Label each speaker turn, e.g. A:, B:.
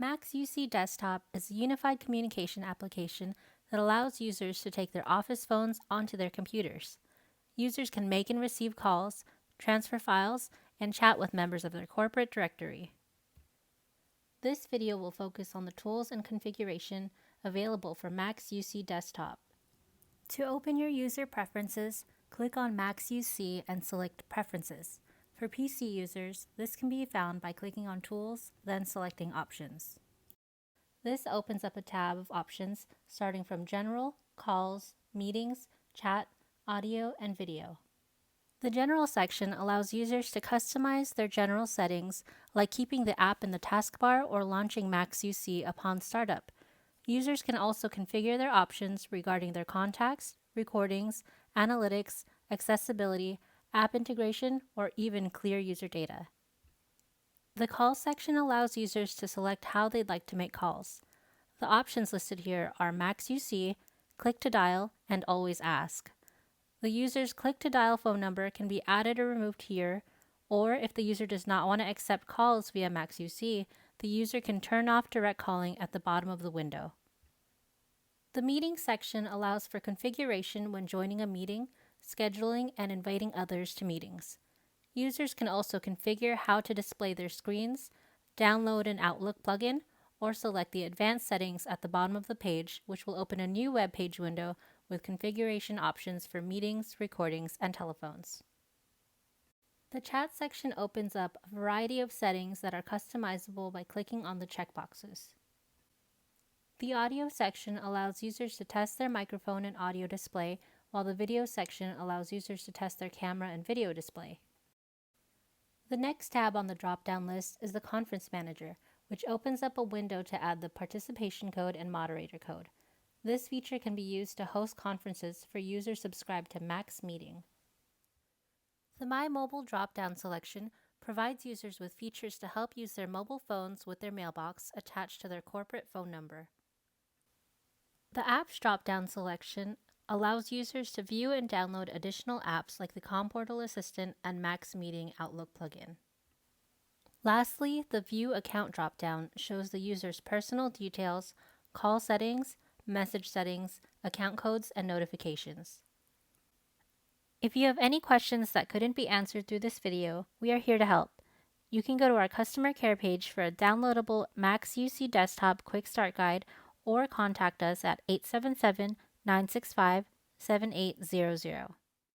A: MaX UC Desktop is a unified communication application that allows users to take their office phones onto their computers. Users can make and receive calls, transfer files, and chat with members of their corporate directory. This video will focus on the tools and configuration available for MaX UC Desktop. To open your user preferences, click on MaX UC and select Preferences. For PC users, this can be found by clicking on Tools, then selecting Options. This opens up a tab of options starting from General, Calls, Meetings, Chat, Audio, and Video. The General section allows users to customize their general settings, like keeping the app in the taskbar or launching MaX UC upon startup. Users can also configure their options regarding their contacts, recordings, analytics, accessibility, app integration, or even clear user data. The Calls section allows users to select how they'd like to make calls. The options listed here are MaX UC, Click to Dial, and Always Ask. The user's Click to Dial phone number can be added or removed here, or if the user does not want to accept calls via MaX UC, the user can turn off direct calling at the bottom of the window. The Meeting section allows for configuration when joining a meeting, scheduling, and inviting others to meetings. Users can also configure how to display their screens, download an Outlook plugin, or select the advanced settings at the bottom of the page, which will open a new web page window with configuration options for meetings, recordings, and telephones. The Chat section opens up a variety of settings that are customizable by clicking on the checkboxes. The Audio section allows users to test their microphone and audio display, while the Video section allows users to test their camera and video display. The next tab on the drop-down list is the Conference Manager, which opens up a window to add the participation code and moderator code. This feature can be used to host conferences for users subscribed to MaX Meeting. The My Mobile drop-down selection provides users with features to help use their mobile phones with their mailbox attached to their corporate phone number. The Apps drop-down selection allows users to view and download additional apps like the ComPortal Assistant and MaX Meeting Outlook plugin. Lastly, the View Account drop-down shows the user's personal details, call settings, message settings, account codes, and notifications. If you have any questions that couldn't be answered through this video, we are here to help. You can go to our customer care page for a downloadable MaX UC Desktop Quick Start Guide or contact us at 877-965-7800.